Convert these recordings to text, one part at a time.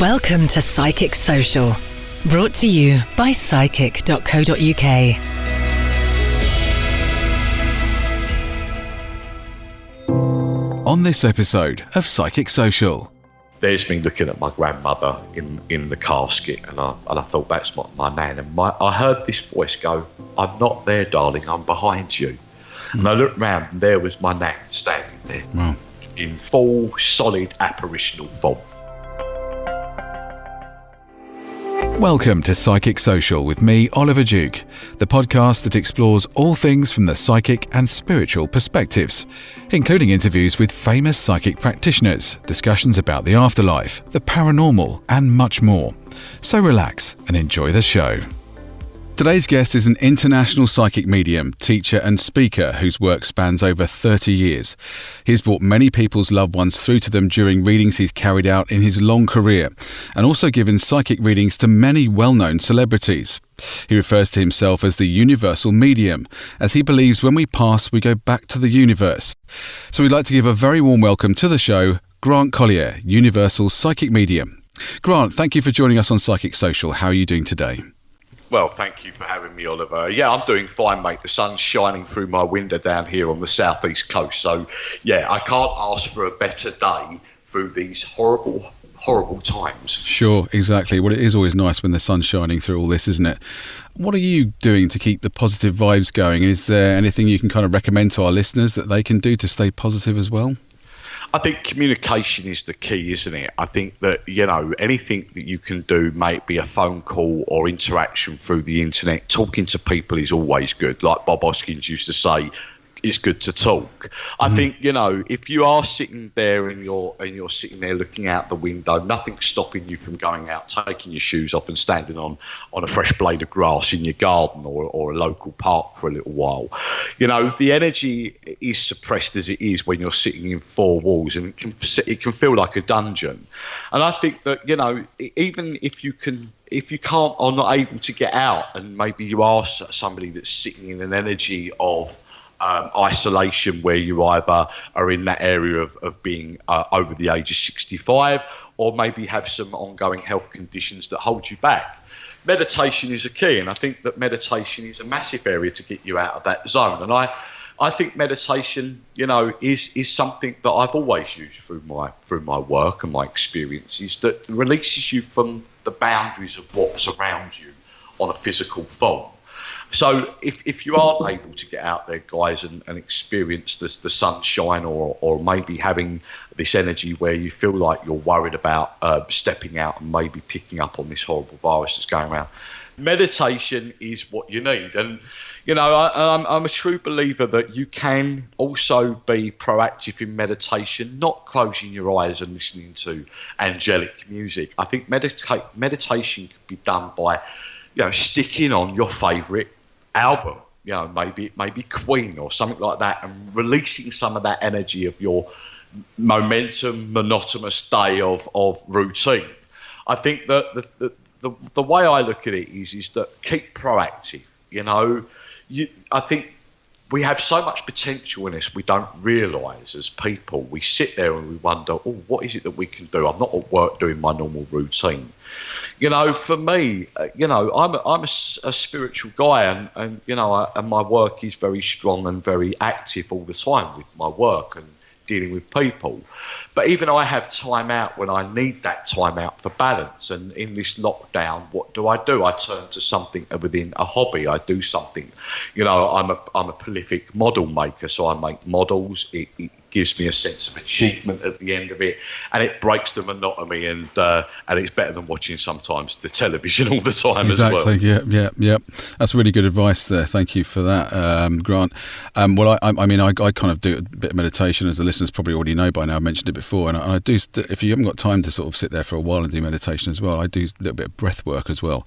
Welcome to Psychic Social, brought to you by psychic.co.uk. On this episode of Psychic Social. There's me looking at my grandmother in the casket, and I thought, that's my nan. And I heard this voice go, "I'm not there, darling, I'm behind you." And I looked round, and there was my nan standing there. Wow. In full, solid apparitional form. Welcome to Psychic Social with me, Oliver Duke, the podcast that explores all things from the psychic and spiritual perspectives, including interviews with famous psychic practitioners, discussions about the afterlife, the paranormal, and much more. So relax and enjoy the show. Today's guest is an international psychic medium, teacher and speaker whose work spans over 30 years. He's brought many people's loved ones through to them during readings he's carried out in his long career, and also given psychic readings to many well-known celebrities. He refers to himself as the universal medium, as he believes when we pass, we go back to the universe. So we'd like to give a very warm welcome to the show, Grant Colyer, universal psychic medium. Grant, thank you for joining us on Psychic Social. How are you doing today? Well, thank you for having me, Oliver. Yeah, I'm doing fine, mate. The sun's shining through my window down here on the southeast coast. So, yeah, I can't ask for a better day through these horrible, horrible times. Sure, exactly. Well, it is always nice when the sun's shining through all this, isn't it? What are you doing to keep the positive vibes going? Is there anything you can kind of recommend to our listeners that they can do to stay positive as well? I think communication is the key, isn't it? I think that, anything that you can do, may it be a phone call or interaction through the internet, talking to people is always good. Like Bob Hoskins used to say, it's good to talk. I think, if you are sitting there and you're sitting there looking out the window, nothing's stopping you from going out, taking your shoes off and standing on a fresh blade of grass in your garden or a local park for a little while. The energy is suppressed as it is when you're sitting in four walls, and it can feel like a dungeon. And I think that, even if you can't or not able to get out, and maybe you are somebody that's sitting in an energy of isolation, where you either are in that area of being over the age of 65, or maybe have some ongoing health conditions that hold you back. Meditation is a key, and I think that meditation is a massive area to get you out of that zone. And I think meditation, is something that I've always used through my work and my experiences, that releases you from the boundaries of what's around you on a physical form. So if you aren't able to get out there, guys, and experience the sunshine, or maybe having this energy where you feel like you're worried about stepping out and maybe picking up on this horrible virus that's going around, meditation is what you need. And, I'm a true believer that you can also be proactive in meditation, not closing your eyes and listening to angelic music. I think meditation can be done by, sticking on your favourite album, maybe it may be Queen or something like that, and releasing some of that energy of your monotonous day of routine. I think that the way I look at it is that keep proactive. I think we have so much potential in us we don't realise as people. We sit there and we wonder, what is it that we can do? I'm not at work doing my normal routine. For me, I'm a spiritual guy, and my work is very strong and very active all the time with my work and dealing with people. But even I have time out when I need that time out for balance. And in this lockdown, what do? I turn to something within a hobby. I do something. I'm a prolific model maker, so I make models. It gives me a sense of achievement at the end of it, and it breaks the monotony, and it's better than watching sometimes the television all the time as well. Exactly. Yeah. That's really good advice there. Thank you for that, Grant. Well, I kind of do a bit of meditation, as the listeners probably already know by now. I mentioned it before, and I do. If you haven't got time to sort of sit there for a while and do meditation as well, I do a little bit of breath work as well.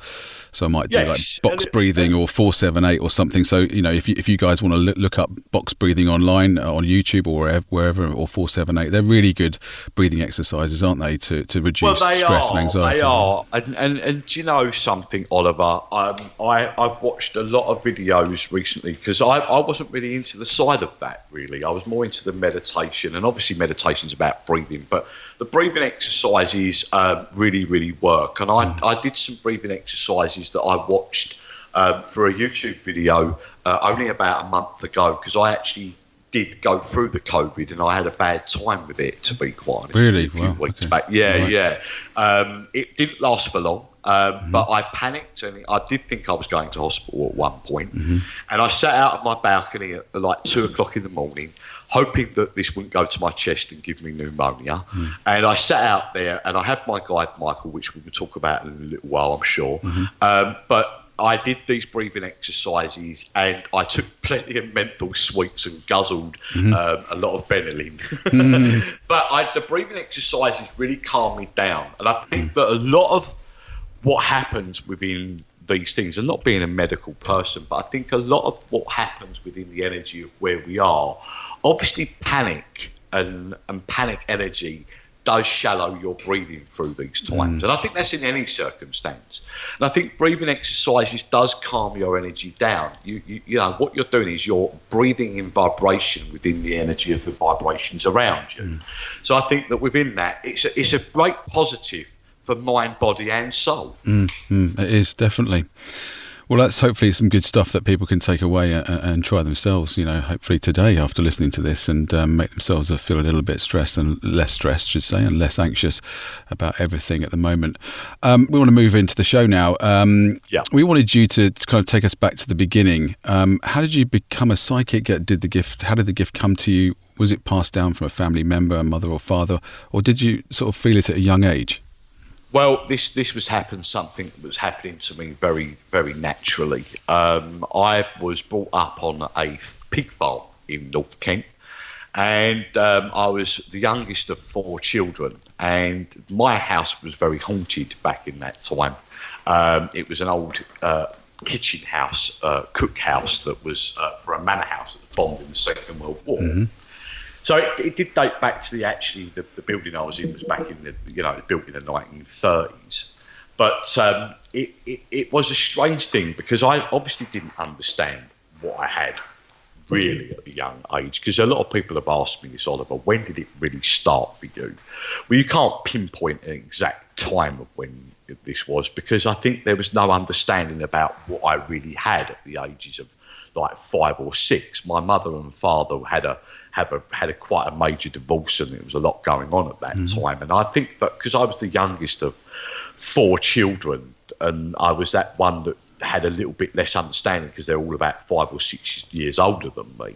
So I might do like box breathing or 4-7-8 or something. So if you guys want to look up box breathing online on YouTube or wherever, or 478. They're really good breathing exercises, aren't they, to reduce stress and anxiety? They are. And do you know something, Oliver? I've watched a lot of videos recently because I wasn't really into the side of that, really. I was more into the meditation, and obviously meditation's about breathing, but the breathing exercises really, really work. And I did some breathing exercises that I watched for a YouTube video only about a month ago, because I actually did go through the COVID and I had a bad time with it, to be quite honest. Really? A few weeks back. Yeah, right. Yeah. It didn't last for long, but I panicked, and I did think I was going to hospital at one point. And I sat out on my balcony at like 2 o'clock in the morning, hoping that this wouldn't go to my chest and give me pneumonia. And I sat out there, and I had my guide, Michael, which we will talk about in a little while, I'm sure. But I did these breathing exercises, and I took plenty of menthol sweets and guzzled a lot of Benylin. But the breathing exercises really calmed me down. And I think that a lot of what happens within these things, and not being a medical person, but I think a lot of what happens within the energy of where we are, obviously panic and panic energy does shallow your breathing through these times. And I think that's in any circumstance. And I think breathing exercises does calm your energy down. You know, what you're doing is you're breathing in vibration within the energy of the vibrations around you. So I think that within that, it's a great positive for mind, body and soul. It is, definitely. Well, that's hopefully some good stuff that people can take away and try themselves, you know, hopefully today after listening to this, and make themselves feel a little bit stressed, and less stressed, should say, and less anxious about everything at the moment. We want to move into the show now. We wanted you to kind of take us back to the beginning. How did you become a psychic? How did the gift come to you? Was it passed down from a family member, a mother or father, or did you sort of feel it at a young age? Well, this was something that was happening to me very, very naturally. I was brought up on a pig farm in North Kent, and I was the youngest of 4 children, and my house was very haunted back in that time. It was an old kitchen house, cook house that was for a manor house that was bombed in the Second World War. So it did date back to the building I was in was back in built in the 1930s. But it was a strange thing, because I obviously didn't understand what I had really at a young age, because a lot of people have asked me this, Oliver, when did it really start for you? Well, you can't pinpoint an exact time of when this was, because I think there was no understanding about what I really had at the ages of like 5 or 6. My mother and father had quite a major divorce, and there was a lot going on at that time. And I think that because I was the youngest of 4 children, and I was that one that had a little bit less understanding, because they're all about 5 or 6 years older than me,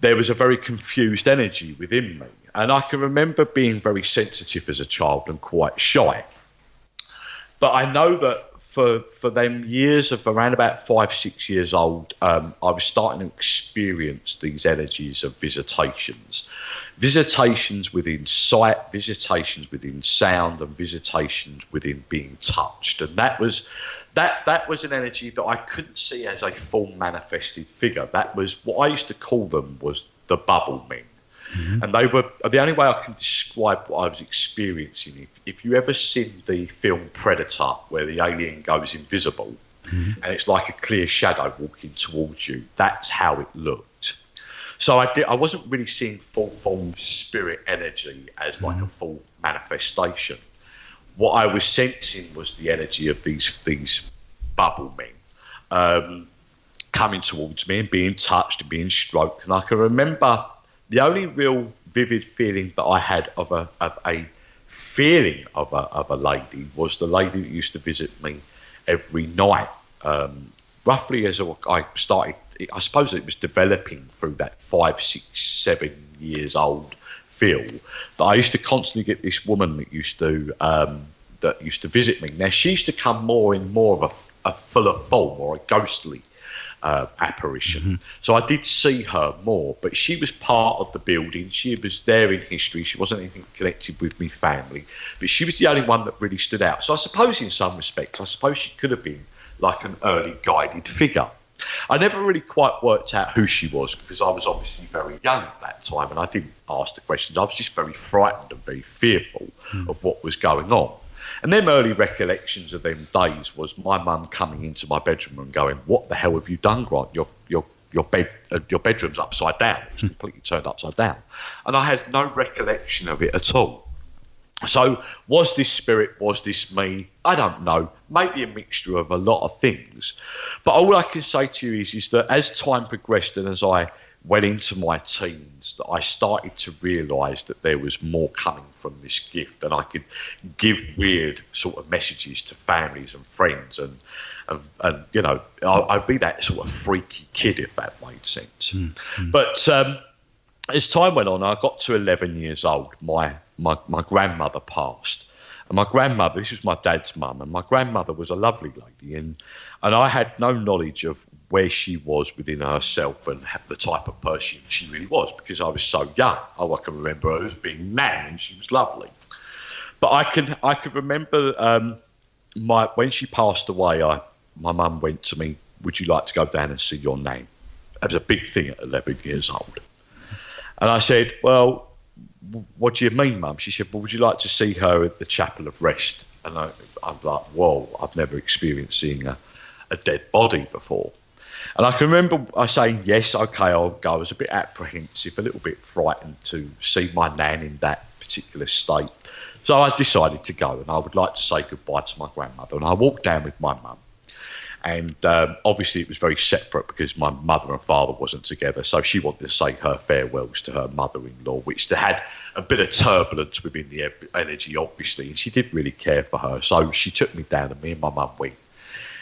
there was a very confused energy within me. And I can remember being very sensitive as a child and quite shy. But I know that for them years of around about 5, 6 years old, I was starting to experience these energies of visitations within sight, visitations within sound, and visitations within being touched. And that was an energy that I couldn't see as a full manifested figure. That was what I used to call them, was the bubble men. And they were the only way I can describe what I was experiencing. If you ever seen the film Predator, where the alien goes invisible, and it's like a clear shadow walking towards you, that's how it looked. So I wasn't really seeing full spirit energy as like a full manifestation. What I was sensing was the energy of these bubble men coming towards me and being touched and being stroked. And I can remember the only real vivid feeling that I had of a feeling of a lady was the lady that used to visit me every night. Roughly as I started, I suppose it was developing through that 5, 6, 7 years old feel. But I used to constantly get this woman that used to visit me. Now she used to come more in more of a fuller form, or a ghostly apparition. So I did see her more, but she was part of the building. She was there in history. She wasn't anything connected with me family, but she was the only one that really stood out. So I suppose in some respects, she could have been like an early guided figure. I never really quite worked out who she was because I was obviously very young at that time and I didn't ask the questions. I was just very frightened and very fearful of what was going on. And them early recollections of them days was my mum coming into my bedroom and going, "What the hell have you done, Grant? Your bedroom's upside down. It's completely turned upside down." And I had no recollection of it at all. So was this spirit, was this me? I don't know. Maybe a mixture of a lot of things. But all I can say to you is that as time progressed and as I went into my teens, that I started to realise that there was more coming from this gift, and I could give weird sort of messages to families and friends, and you know, I'd be that sort of freaky kid, if that made sense. But as time went on, I got to 11 years old. My grandmother passed. And my grandmother, this was my dad's mum, and my grandmother was a lovely lady, and I had no knowledge of where she was within herself and the type of person she really was because I was so young. Oh, I can remember her as being Nan, and she was lovely. But I could remember when she passed away, my mum went to me, "Would you like to go down and see your Nan?" That was a big thing at 11 years old. And I said, "Well, what do you mean, Mum?" She said, "Well, would you like to see her at the Chapel of Rest?" And I'm like, "Whoa, I've never experienced seeing a dead body before." And I can remember I saying, "Yes, okay, I'll go." I was a bit apprehensive, a little bit frightened to see my Nan in that particular state. So I decided to go, and I would like to say goodbye to my grandmother. And I walked down with my mum. And obviously it was very separate because my mother and father wasn't together. So she wanted to say her farewells to her mother-in-law, which had a bit of turbulence within the energy, obviously. And she didn't really care for her. So she took me down and me and my mum went.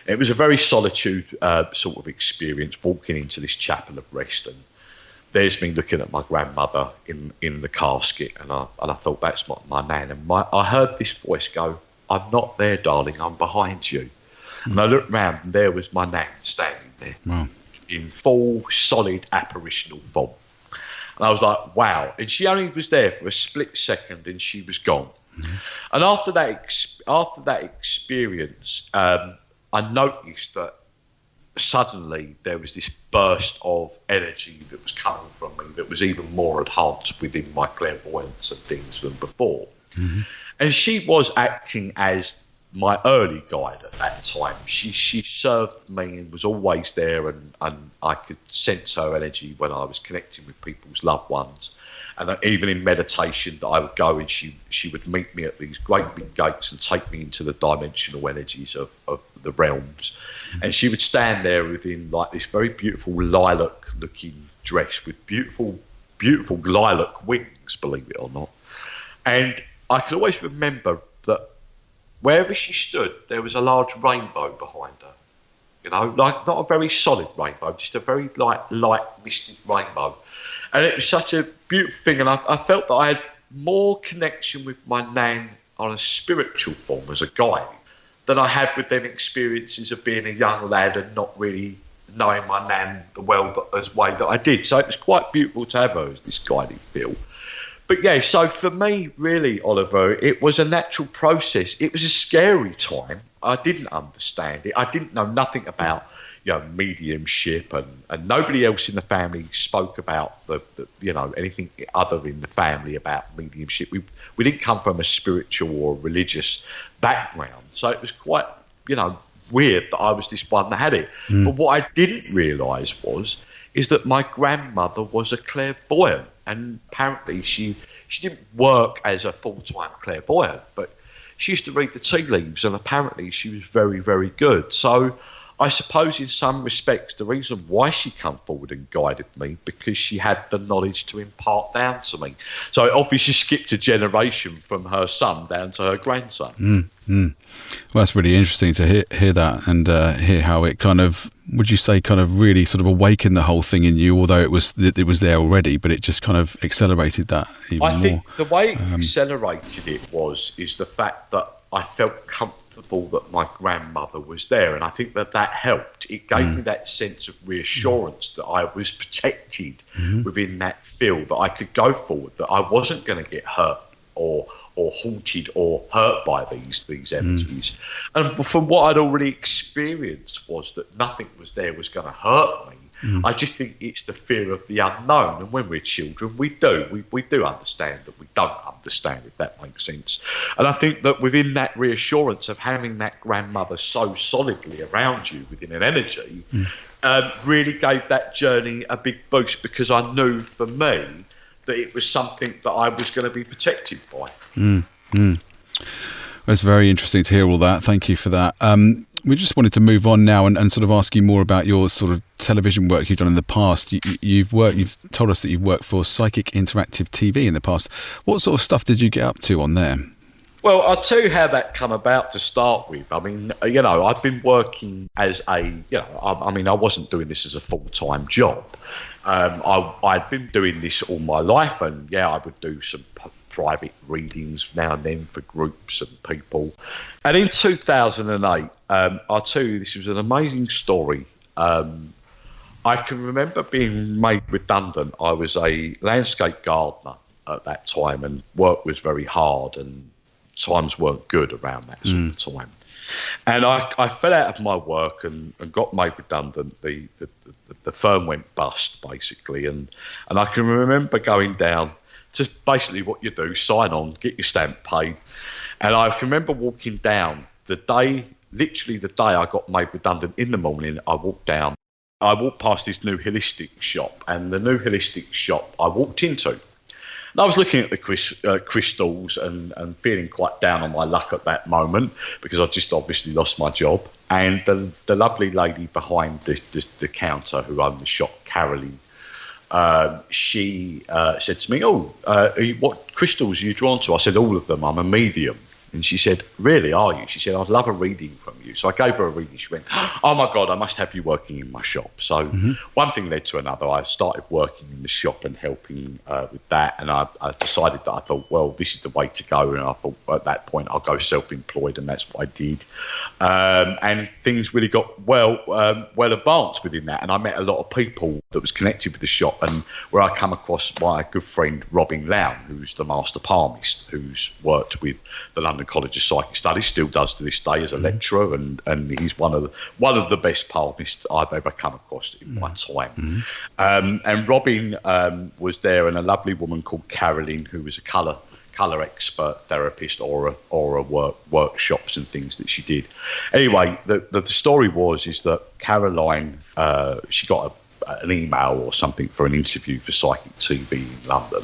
It was a very solitude sort of experience walking into this Chapel of Rest. And there's me looking at my grandmother in the casket. And I thought, that's my Nan. And I heard this voice go, "I'm not there, darling. I'm behind you." And I looked round and there was my Nan standing there in full, solid apparitional form. And I was like, wow. And she only was there for a split second and she was gone. And after that experience, I noticed that suddenly there was this burst of energy that was coming from me that was even more enhanced within my clairvoyance and things than before. And she was acting as my early guide at that time. She served me and was always there, and I could sense her energy when I was connecting with people's loved ones. And even in meditation that I would go and she would meet me at these great big gates and take me into the dimensional energies of the realms. And she would stand there within like this very beautiful lilac looking dress with beautiful lilac wings, believe it or not. And I could always remember that wherever she stood, there was a large rainbow behind her. You know, like not a very solid rainbow, just a very light, mystic rainbow. And it was such a beautiful thing. And I felt that I had more connection with my Nan on a spiritual form as a guide than I had with them experiences of being a young lad and not really knowing my Nan the way that I did. So it was quite beautiful to have her as this guiding feel. But yeah, so for me, really, Oliver, it was a natural process. It was a scary time. I didn't understand it. I didn't know nothing about, mediumship, and nobody else in the family spoke about the anything other in the family about mediumship. We didn't come from a spiritual or religious background, so it was quite, weird that I was this one that had it. But what I didn't realise is that my grandmother was a clairvoyant, and apparently she didn't work as a full-time clairvoyant, but she used to read the tea leaves, and apparently she was very, very good. So I suppose in some respects the reason why she come forward and guided me, because she had the knowledge to impart down to me. So it obviously skipped a generation from her son down to her grandson. Well, that's really interesting to hear that, and hear how it kind of, would you say, kind of really sort of awakened the whole thing in you, although it was there already, but it just kind of accelerated that even more. I think the way it accelerated it is the fact that I felt comfortable that my grandmother was there, and I think that helped. It gave me that sense of reassurance that I was protected within that field, that I could go forward, that I wasn't going to get hurt or or haunted or hurt by these energies. And from what I'd already experienced was that nothing was going to hurt me. I just think it's the fear of the unknown. And when we're children, we do understand that we don't understand, if that makes sense. And I think that within that reassurance of having that grandmother so solidly around you within an energy, really gave that journey a big boost, because I knew for me that it was something that I was going to be protected by. It's very interesting to hear all that. Thank you for that. We just wanted to move on now and sort of ask you more about your sort of television work you've done in the past. You've told us that you've worked for Psychic Interactive TV in the past. What sort of stuff did you get up to on there? Well, I'll tell you how that come about to start with. I mean, I've been working as I wasn't doing this as a full-time job. I'd been doing this all my life, and I would do some private readings now and then for groups and people. And in 2008, I'll tell you, this was an amazing story. I can remember being made redundant. I was a landscape gardener at that time, and work was very hard, and times weren't good around that sort of time. And I fell out of my work and got made redundant. The firm went bust, basically. And I can remember going down, just basically what you do, sign on, get your stamp paid. And I can remember walking down literally the day I got made redundant. In the morning, I walked past this new holistic shop, and the new holistic shop I walked into. And I was looking at the crystals and feeling quite down on my luck at that moment, because I just obviously lost my job. And the lovely lady behind the counter who owned the shop, Caroline, she said to me, what crystals are you drawn to? I said, all of them. I'm a medium. And she said, really, are you? She said, I'd love a reading from you. So I gave her a reading. She went, oh, my God, I must have you working in my shop. So one thing led to another. I started working in the shop and helping with that. And I decided that I thought, well, this is the way to go. And I thought at that point I'll go self-employed. And that's what I did. And things really got well advanced within that. And I met a lot of people that was connected with the shop, and where I come across my good friend Robin Lown, who's the master palmist, who's worked with the London College of Psychic Studies, still does to this day as a lecturer, and he's one of the best palmists I've ever come across in my time. And Robin was there, and a lovely woman called Caroline, who was a colour expert therapist, or workshops and things that she did. Anyway, the story is that Caroline, she got an email or something for an interview for Psychic TV in London.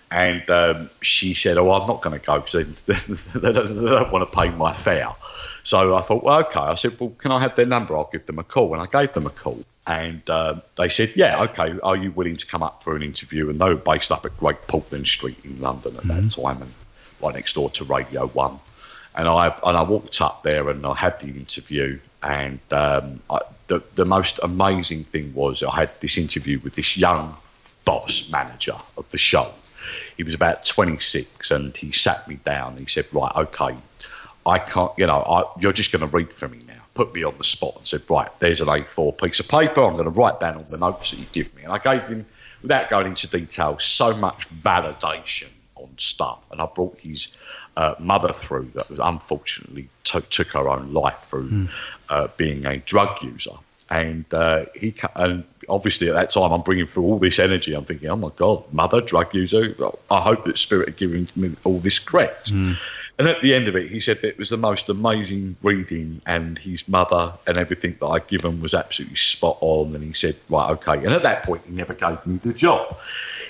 And she said, I'm not going to go because they don't want to pay my fare. So I thought, well, okay. I said, well, can I have their number? I'll give them a call. And I gave them a call. And they said, yeah, okay, are you willing to come up for an interview? And they were based up at Great Portland Street in London at that time, and right next door to Radio 1. And I walked up there and I had the interview. And the most amazing thing was I had this interview with this young boss manager of the show. He was about 26, and he sat me down and he said, right, okay, I can't, you're just going to read for me now. Put me on the spot and said, right, there's an A4 piece of paper. I'm going to write down all the notes that you give me. And I gave him, without going into detail, so much validation on stuff. And I brought his mother through that was unfortunately took her own life through being a drug user. And and obviously at that time I'm bringing through all this energy. I'm thinking, oh my God, mother, drug user. I hope that Spirit had given me all this correct. And at the end of it, he said that it was the most amazing reading, and his mother and everything that I'd given was absolutely spot on. And he said, right, okay. And at that point, he never gave me the job.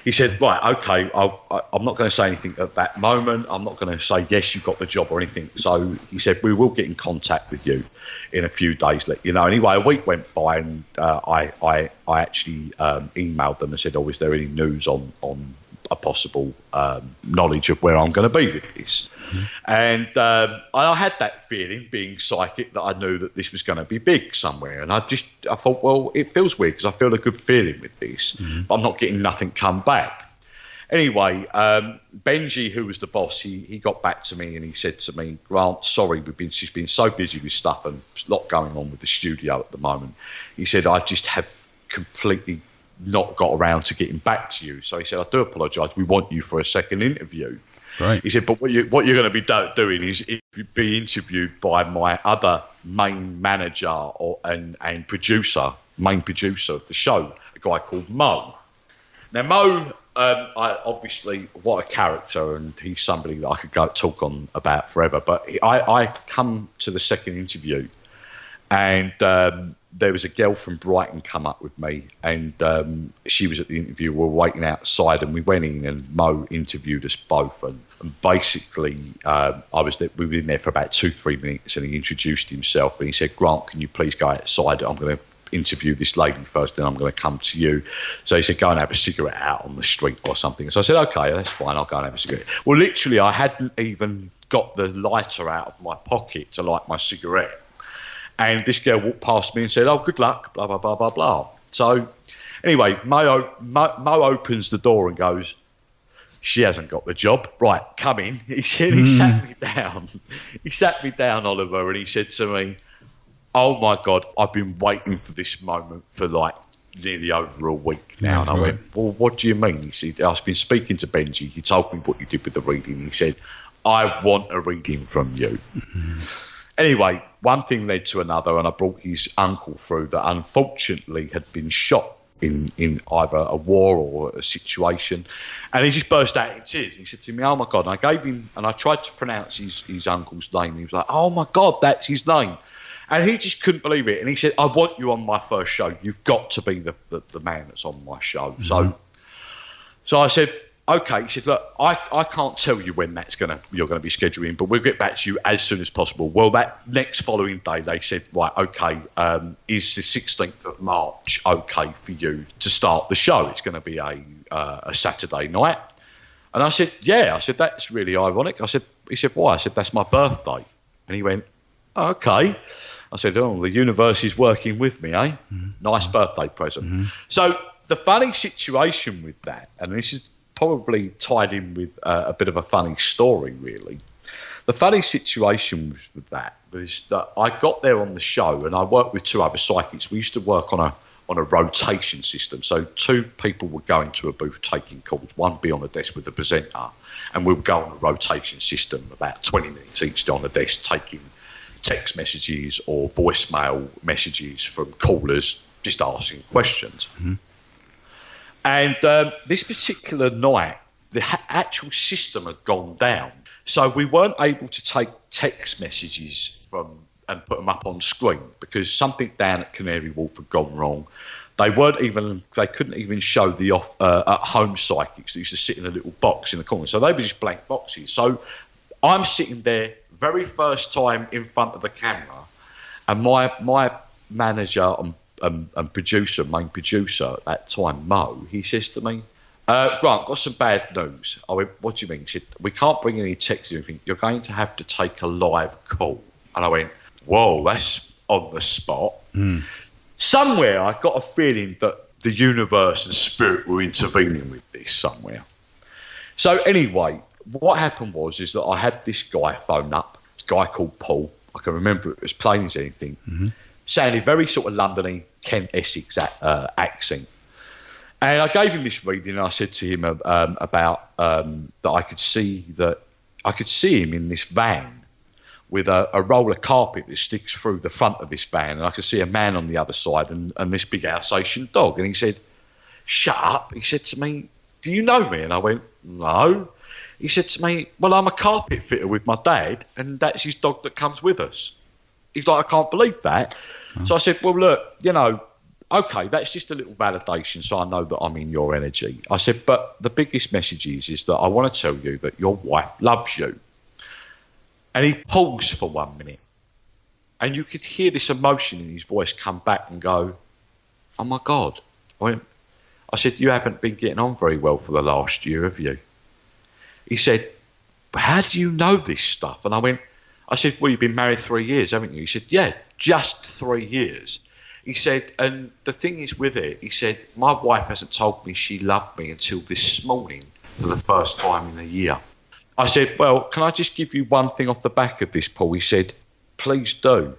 He said, right, okay, I'm not going to say anything at that moment. I'm not going to say, yes, you got the job or anything. So he said, we will get in contact with you in a few days, let you know. Anyway, a week went by, and I actually emailed them and said, is there any news on a possible knowledge of where I'm going to be with this? And I had that feeling, being psychic, that I knew that this was going to be big somewhere. And I thought, well, it feels weird because I feel a good feeling with this, but I'm not getting nothing come back. Anyway, Benji, who was the boss, he got back to me and he said to me, Grant, sorry, she's been so busy with stuff and there's a lot going on with the studio at the moment. He said, I just have completely not got around to getting back to you. So he said, I do apologise. We want you for a second interview. Right. He said, but what you're going to be doing is be interviewed by my other main manager and producer, main producer of the show, a guy called Mo. Now, Mo, I obviously, what a character, and he's somebody that I could go talk on about forever. But I come to the second interview, and there was a girl from Brighton come up with me, and she was at the interview. We were waiting outside, and we went in, and Mo interviewed us both. And basically, we were in there for about 2-3 minutes, and he introduced himself, and he said, "Grant, can you please go outside? I'm going to interview this lady first, then I'm going to come to you." So he said, "Go and have a cigarette out on the street or something." So I said, "Okay, that's fine. I'll go and have a cigarette." Well, literally, I hadn't even got the lighter out of my pocket to light my cigarette. And this girl walked past me and said, "Oh, good luck, blah, blah, blah, blah, blah." So anyway, Mo opens the door and goes, "She hasn't got the job. Right, come in." He said, he sat me down. He sat me down, Oliver, and he said to me, "Oh, my God, I've been waiting for this moment for like nearly over a week now." And I went, "Well, what do you mean?" He said, "I've been speaking to Benji. He told me what you did with the reading." He said, "I want a reading from you." Anyway, one thing led to another, and I brought his uncle through that unfortunately had been shot in either a war or a situation. And he just burst out in tears. He said to me, "Oh, my God." And I gave him, and I tried to pronounce his uncle's name. He was like, "Oh, my God, that's his name." And he just couldn't believe it. And he said, "I want you on my first show. You've got to be the man that's on my show." So I said, "Okay." He said, "Look, I can't tell you when you're going to be scheduling, but we'll get back to you as soon as possible." Well, that next following day, they said, "Right, okay, is the 16th of March okay for you to start the show? It's going to be a Saturday night." And I said, "Yeah." I said, "That's really ironic." He said, "Why?" I said, "That's my birthday." And he went, "Oh, okay." I said, "Oh, the universe is working with me, eh?" Nice birthday present. So the funny situation with that, and this is probably tied in with a bit of a funny story, really. The funny situation with that was that I got there on the show, and I worked with 2 other psychics. We used to work on a rotation system. So 2 people would go into a booth taking calls, one be on the desk with the presenter, and we would go on a rotation system, about 20 minutes each on the desk, taking text messages or voicemail messages from callers, just asking questions. And this particular night, the actual system had gone down. So we weren't able to take text messages and put them up on screen because something down at Canary Wharf had gone wrong. They couldn't even show the at-home psychics that used to sit in a little box in the corner. So they were just blank boxes. So I'm sitting there, very first time in front of the camera, and my manager and producer, main producer at that time, Mo, he says to me, "Grant, got some bad news." I went, "What do you mean?" He said, "We can't bring any text or anything. You're going to have to take a live call." And I went, "Whoa, that's on the spot." Somewhere I got a feeling that the universe and spirit were intervening with this somewhere. So anyway, what happened is that I had this guy phone up, a guy called Paul. I can remember it as plain as anything. Sounded very sort of Londony, Kent, Essex accent. And I gave him this reading, and I said to him about that I could see him in this van with a roller carpet that sticks through the front of this van, and I could see a man on the other side and this big Alsatian dog. And he said, "Shut up." He said to me, "Do you know me?" And I went, "No." He said to me, "Well, I'm a carpet fitter with my dad, and that's his dog that comes with us." He's like, "I can't believe that." So I said, "Well, look, okay, that's just a little validation, so I know that I'm in your energy." I said, "But the biggest message is that I want to tell you that your wife loves you." And he paused for 1 minute, and you could hear this emotion in his voice come back and go, "Oh, my God." I said, "You haven't been getting on very well for the last year, have you?" He said, "But how do you know this stuff?" And I said, "Well, you've been married 3 years, haven't you?" He said, "Yeah, just 3 years." He said, "And the thing is with it," he said, "my wife hasn't told me she loved me until this morning for the first time in a year." I said, "Well, can I just give you one thing off the back of this, Paul?" He said, "Please do."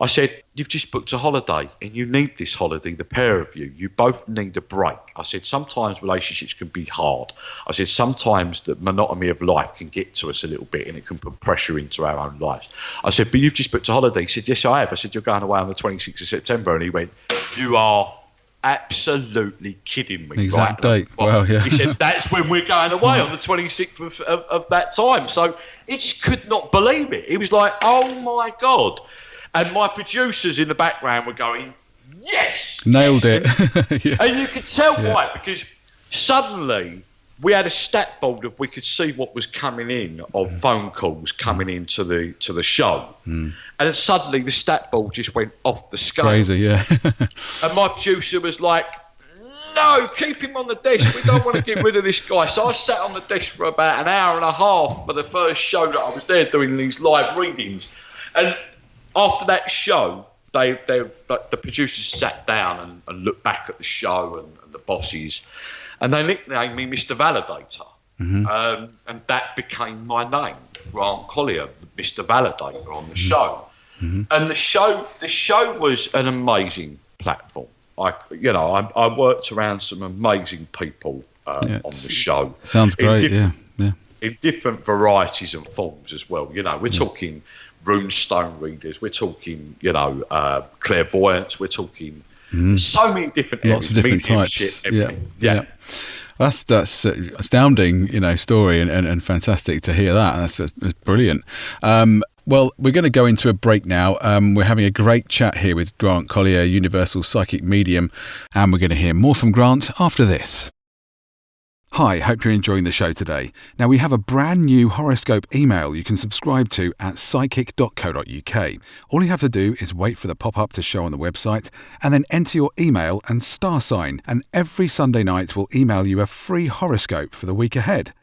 I said, you've just booked a holiday and you need this holiday, the pair of you. You both need a break. I said, sometimes relationships can be hard. I said, sometimes the monotony of life can get to us a little bit and it can put pressure into our own lives. I said, but you've just booked a holiday. He said, yes, I have. I said, you're going away on the 26th of September. And he went, you are absolutely kidding me. The exact right? date. Well, yeah. He said, that's when we're going away on the 26th of that time. So he just could not believe it. He was like, oh, my God. And my producers in the background were going, yes! Nailed yes. it. Yeah. And you could tell why, because suddenly we had a stat board of we could see what was coming in of phone calls coming into the show. And then suddenly the stat board just went off the scale. Crazy, yeah. And my producer was like, no, keep him on the desk. We don't want to get rid of this guy. So I sat on the desk for about an hour and a half for the first show that I was there doing these live readings. And after that show, the producers sat down and looked back at the show and the bosses, and they nicknamed me Mr. Validator. And that became my name, Grant Colyer, Mr. Validator on the show. And the show was an amazing platform. I worked around some amazing people on the show. Sounds great, yeah. In different varieties and forms as well. We're talking runestone readers, we're talking, clairvoyance, we're talking so many different areas. Lots of different types. Yeah. That's astounding, story and fantastic to hear that. That's brilliant. Well, we're going to go into a break now. We're having a great chat here with Grant Colyer, Universal Psychic Medium, and we're going to hear more from Grant after this. Hi, hope you're enjoying the show today. Now, we have a brand new horoscope email you can subscribe to at psychic.co.uk. All you have to do is wait for the pop-up to show on the website and then enter your email and star sign, and every Sunday night we'll email you a free horoscope for the week ahead.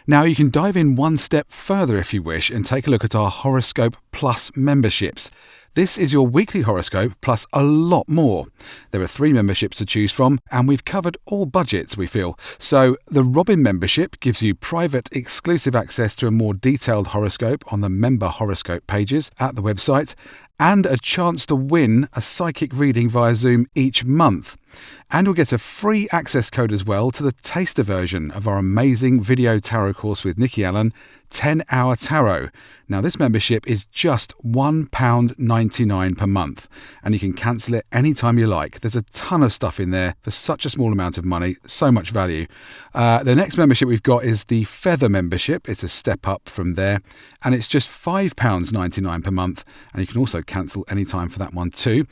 Now, you can dive in one step further if you wish and take a look at our Horoscope Plus memberships. This is your weekly horoscope plus a lot more. There are 3 memberships to choose from, and we've covered all budgets, we feel. So the Robin membership gives you private, exclusive access to a more detailed horoscope on the member horoscope pages at the website, and a chance to win a psychic reading via Zoom each month. And you'll get a free access code as well to the taster version of our amazing video tarot course with Nikki Allen, 10-Hour Tarot. Now, this membership is just £1.99 per month, and you can cancel it anytime you like. There's a ton of stuff in there for such a small amount of money, so much value. The next membership we've got is the Feather membership. It's a step up from there, and it's just £5.99 per month, and you can also cancel anytime for that one too.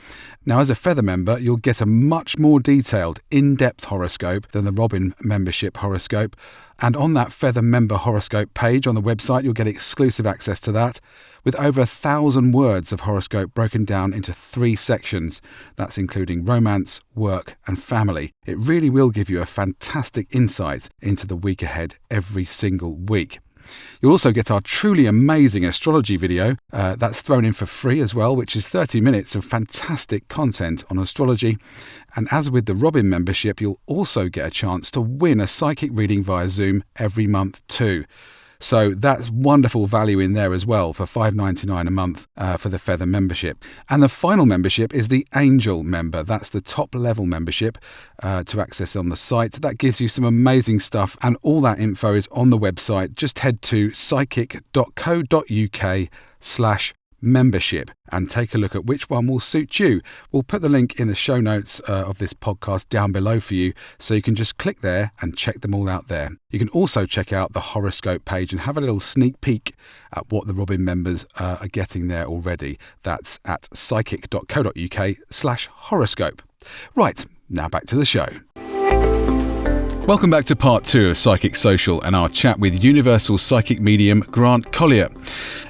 Now, as a Feather member, you'll get a much more detailed, in-depth horoscope than the Robin membership horoscope. And on that Feather member horoscope page on the website, you'll get exclusive access to that with over 1,000 words of horoscope broken down into 3 sections. That's including romance, work and family. It really will give you a fantastic insight into the week ahead every single week. You'll also get our truly amazing astrology video. That's thrown in for free as well, which is 30 minutes of fantastic content on astrology. And as with the Robin membership, you'll also get a chance to win a psychic reading via Zoom every month too. So that's wonderful value in there as well for $5.99 a month for the Feather membership. And the final membership is the Angel member. That's the top level membership to access on the site. That gives you some amazing stuff, and all that info is on the website. Just head to psychic.co.uk/membership and take a look at which one will suit you. We'll put the link in the show notes of this podcast down below for you, so you can just click there and check them all out there. You can also check out the horoscope page and have a little sneak peek at what the Robin members are getting there already. That's at psychic.co.uk/horoscope. Right, now back to the show. Welcome back to part 2 of Psychic Social and our chat with Universal Psychic Medium Grant Colyer.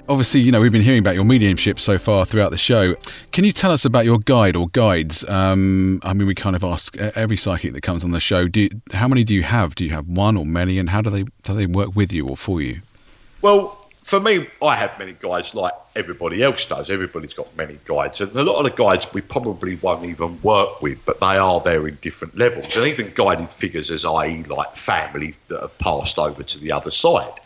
Obviously, we've been hearing about your mediumship so far throughout the show. Can you tell us about your guide or guides? We kind of ask every psychic that comes on the show, how many do you have? Do you have one or many, and how do they work with you or for you? Well, for me, I have many guides like everybody else does. Everybody's got many guides. And a lot of the guides we probably won't even work with, but they are there in different levels. And even guided figures, as i.e. like family that have passed over to the other side.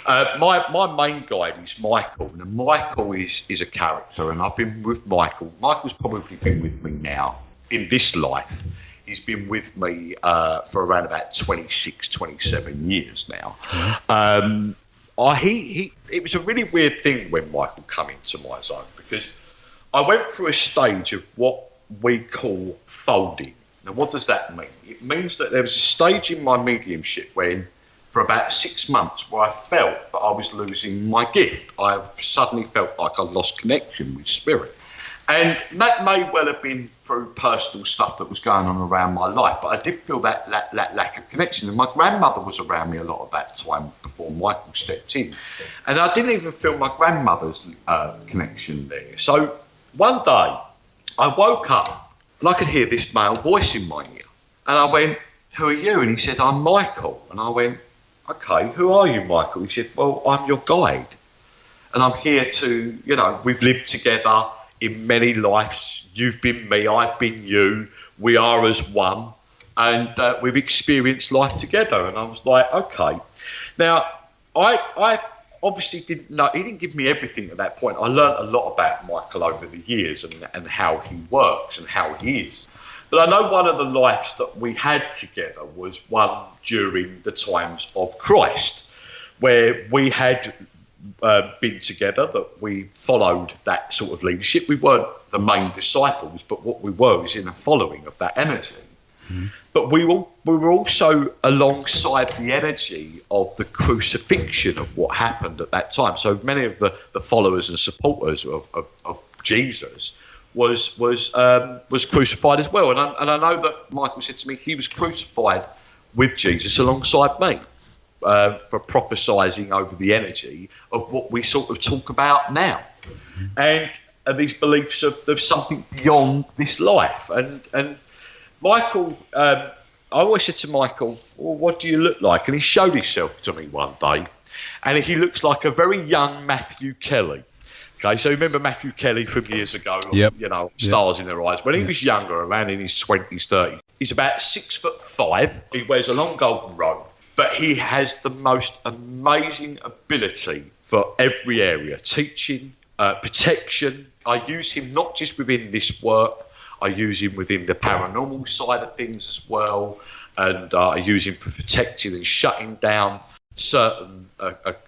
My main guide is Michael, and Michael is a character, and I've been with Michael. Michael's probably been with me now in this life. He's been with me for around about 26, 27 years now. It was a really weird thing when Michael came into my zone, because I went through a stage of what we call folding. Now, what does that mean? It means that there was a stage in my mediumship when, for about 6 months, where I felt that I was losing my gift. I suddenly felt like I lost connection with spirit. And that may well have been through personal stuff that was going on around my life, but I did feel that lack of connection. And my grandmother was around me a lot of that time before Michael stepped in. And I didn't even feel my grandmother's connection there. So one day, I woke up and I could hear this male voice in my ear. And I went, "Who are you?" And he said, "I'm Michael." And I went, "Okay, who are you, Michael?" He said, "Well, I'm your guide. And I'm here to, we've lived together in many lives. You've been me, I've been you. We are as one. And we've experienced life together." And I was like, okay. Now, I obviously didn't know. He didn't give me everything at that point. I learned a lot about Michael over the years and how he works and how he is. But I know one of the lives that we had together was one during the times of Christ, where we had been together, that we followed that sort of leadership. We weren't the main disciples, but what we were was in a following of that energy. Mm-hmm. But we were also alongside the energy of the crucifixion of what happened at that time. So many of the followers and supporters of Jesus was crucified as well. And I know that Michael said to me he was crucified with Jesus alongside me. For prophesizing over the energy of what we sort of talk about now, and these beliefs of something beyond this life. And Michael, I always said to Michael, "Well, what do you look like?" And he showed himself to me one day, and he looks like a very young Matthew Kelly. Okay, so remember Matthew Kelly from years ago? Yep. Stars in their eyes. When he was younger, around in his 20s, 30s, he's about 6'5". He wears a long golden robe. But he has the most amazing ability for every area: teaching, protection. I use him not just within this work, I use him within the paranormal side of things as well. And I use him for protecting and shutting down certain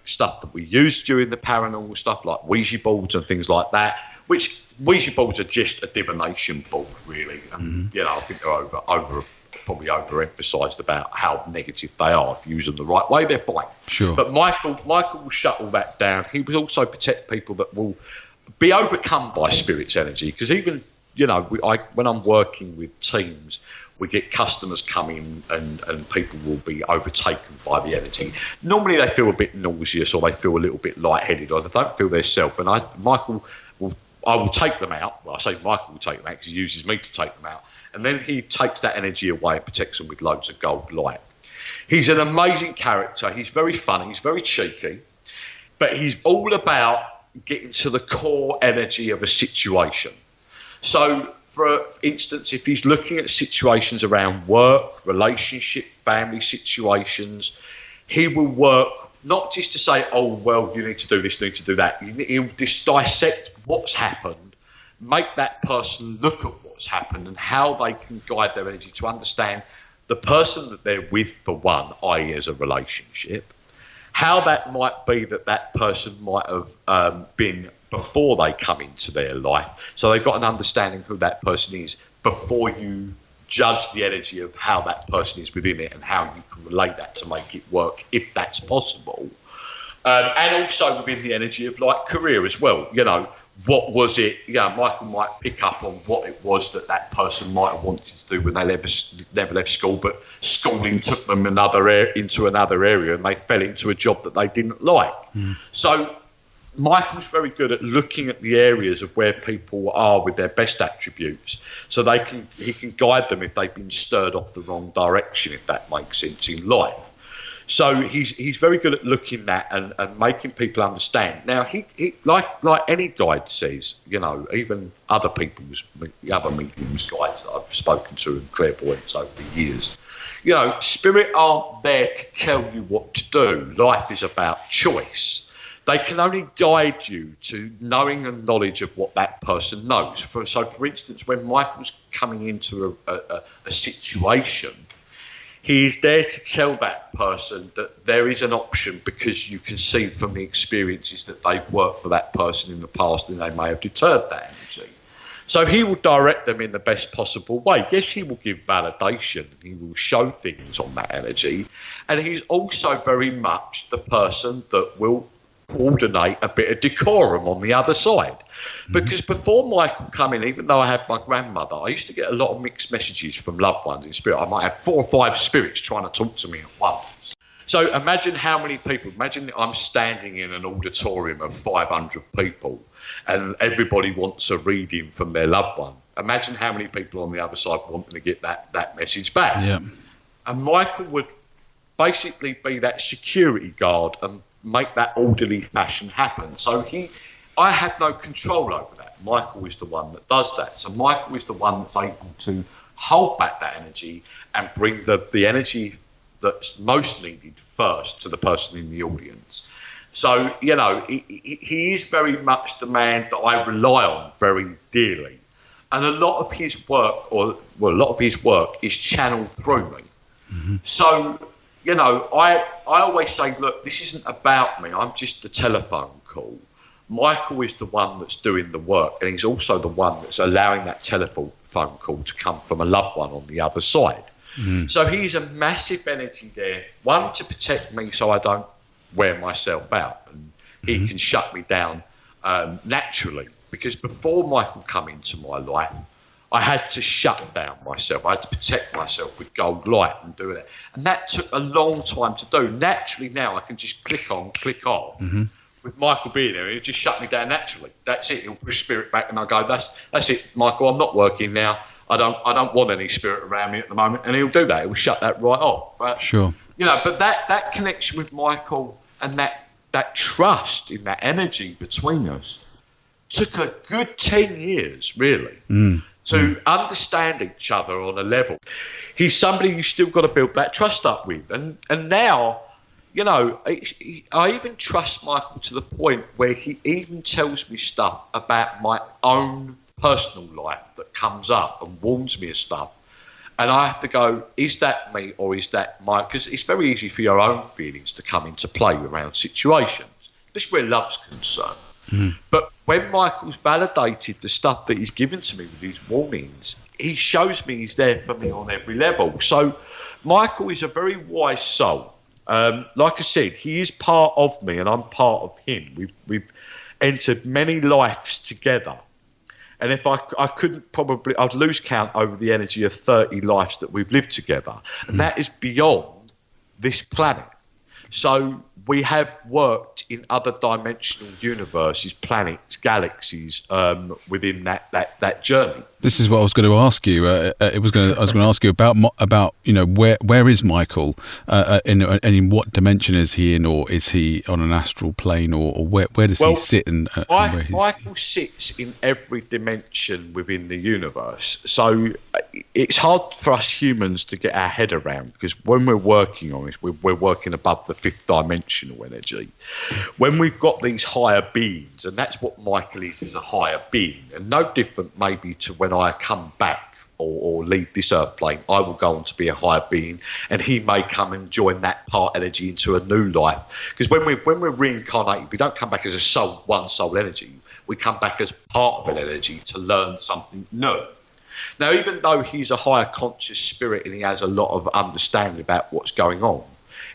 stuff that we use during the paranormal stuff, like Ouija boards and things like that, which Ouija boards are just a divination board, really. And, I think they're probably overemphasised about how negative they are. If you use them the right way, they're fine. Sure. But Michael will shut all that down. He will also protect people that will be overcome by spirit's energy. Because even, when I'm working with teams, we get customers coming and people will be overtaken by the energy. Normally they feel a bit nauseous, or they feel a little bit lightheaded, or they don't feel their self. And I will take them out. Well, I say Michael will take them out because he uses me to take them out. And then he takes that energy away and protects them with loads of gold light. He's an amazing character. He's very funny. He's very cheeky. But he's all about getting to the core energy of a situation. So, for instance, if he's looking at situations around work, relationship, family situations, he will work not just to say, "Oh, well, you need to do this, you need to do that." He'll just dissect what's happened, make that person look at what's happened and how they can guide their energy to understand the person that they're with, for one, i.e. as a relationship, how that might be that person might have been before they come into their life. So they've got an understanding who that person is before you judge the energy of how that person is within it and how you can relate that to make it work, if that's possible. And also within the energy of career as well. What was it? Michael might pick up on what it was that person might have wanted to do when they never left school, but schooling took them into another area, and they fell into a job that they didn't like. So Michael's very good at looking at the areas of where people are with their best attributes, so he can guide them if they've been stirred off the wrong direction, if that makes sense in life. So he's very good at looking at and making people understand. Now, he like any guide says, even other mediums guides that I've spoken to and clairvoyants over the years, Spirit aren't there to tell you what to do. Life is about choice. They can only guide you to knowing and knowledge of what that person knows. So, for instance, when Michael's coming into a situation, he's there to tell that person that there is an option, because you can see from the experiences that they've worked for that person in the past and they may have deterred that energy. So he will direct them in the best possible way. Yes, he will give validation. He will show things on that energy. And he's also very much the person that will coordinate a bit of decorum on the other side. Because before Michael come in, even though I had my grandmother, I used to get a lot of mixed messages from loved ones in spirit. I might have 4 or 5 spirits trying to talk to me at once. So imagine how many people, imagine I'm standing in an auditorium of 500 people and everybody wants a reading from their loved one. Imagine how many people on the other side wanting to get that message back. Yeah. And Michael would basically be that security guard and make that orderly fashion happen. So I had no control over that. Michael is the one that does that. So Michael is the one that's able to hold back that energy and bring the energy that's most needed first to the person in the audience. So, he is very much the man that I rely on very dearly. And a lot of his work, is channeled through me. Mm-hmm. So, I always say, look, this isn't about me. I'm just a telephone call. Michael is the one that's doing the work, and he's also the one that's allowing that telephone call to come from a loved one on the other side. Mm. So he's a massive energy there, one, to protect me so I don't wear myself out, and he can shut me down naturally. Because before Michael come into my life, I had to shut down myself. I had to protect myself with gold light and do that. And that took a long time to do. Naturally now I can just click on, click off. Mm-hmm. With Michael being there, he'll just shut me down naturally. That's it. He'll push spirit back and I go, that's it, Michael, I'm not working now. I don't want any spirit around me at the moment. And he'll do that. He'll shut that right off. But, sure. But that connection with Michael and that trust in that energy between us took a good 10 years, really. To understand each other on a level. He's somebody you still got to build that trust up with. And now, I even trust Michael to the point where he even tells me stuff about my own personal life that comes up and warns me of stuff. And I have to go, is that me or is that Mike? Because it's very easy for your own feelings to come into play around situations, especially where love's concerned. But when Michael's validated the stuff that he's given to me with his warnings, he shows me he's there for me on every level. So Michael is a very wise soul. Like I said, he is part of me and I'm part of him. We've entered many lives together. And if I couldn't probably, I'd lose count over the energy of 30 lives that we've lived together. And that is beyond this planet. So we have worked in other dimensional universes, planets, galaxies within that journey. This is what I was going to ask you. I was going to ask you about where is Michael, and in what dimension is he in, or is he on an astral plane, or where does he sit? Michael sits in every dimension within the universe. So it's hard for us humans to get our head around, because when we're working on this, we're working above the 5th dimensional energy. When we've got these higher beings, and that's what Michael is a higher being, and no different maybe to when I come back or leave this earth plane, I will go on to be a higher being, and he may come and join that part energy into a new life. Because when we're reincarnated, we don't come back as a soul, one soul energy. We come back as part of an energy to learn something new. Now, even though he's a higher conscious spirit and he has a lot of understanding about what's going on,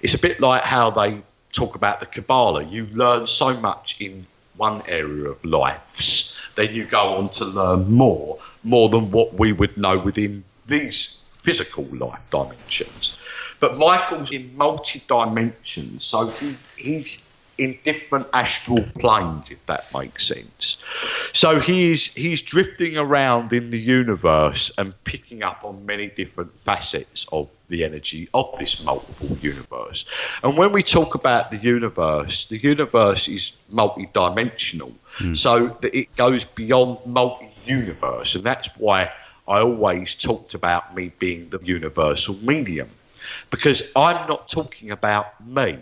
it's a bit like how they talk about the Kabbalah. You learn so much in one area of lives, then you go on to learn more than what we would know within these physical life dimensions. But Michael's in multi-dimensions, so he's in different astral planes, if that makes sense. So he's drifting around in the universe and picking up on many different facets of the energy of this multiple universe. And when we talk about the universe is multi-dimensional, so that it goes beyond multi-universe, and that's why I always talked about me being the universal medium. because I'm not talking about me.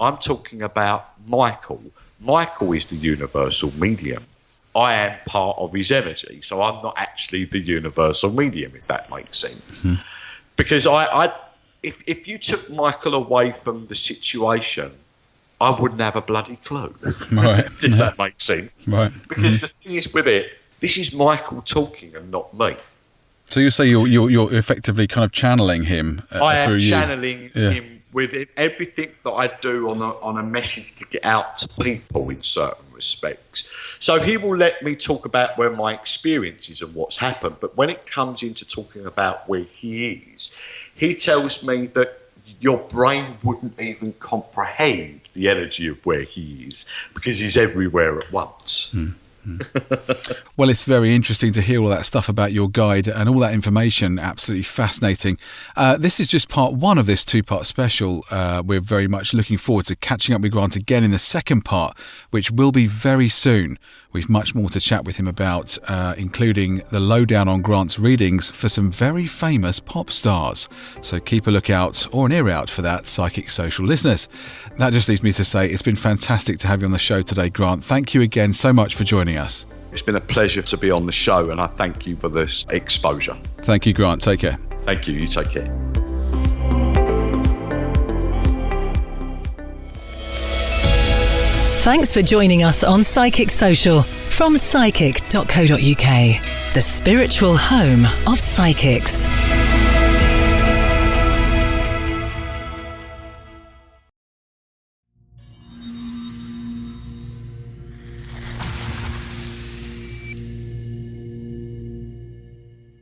I'm talking about Michael. Michael is the universal medium. I am part of his energy, so I'm not actually the universal medium, if that makes sense. Mm-hmm. Because if you took Michael away from the situation, I wouldn't have a bloody clue. Right. If that makes sense. Right. Because the thing is with it, this is Michael talking and not me. So you say you're effectively kind of channeling him I am through channeling him with everything that I do on a message to get out to people in certain respects. So he will let me talk about where my experience is and what's happened. But when it comes into talking about where he is, he tells me that your brain wouldn't even comprehend the energy of where he is because he's everywhere at once. Well, it's very interesting to hear all that stuff about your guide and all that information. Absolutely fascinating. This is just part one of this two-part special. We're very much looking forward to catching up with Grant again in the second part, which will be very soon. We've much more to chat with him about, including the lowdown on Grant's readings for some very famous pop stars. So keep a lookout or an ear out for that, Psychic Social listeners. That just leaves me to say it's been fantastic to have you on the show today, Grant. Thank you again so much for joining us. It's been a pleasure to be on the show, and I thank you for this exposure. Thank you, Grant. Take care. Thank you. You take care. Thanks for joining us on Psychic Social from psychic.co.uk, the spiritual home of psychics.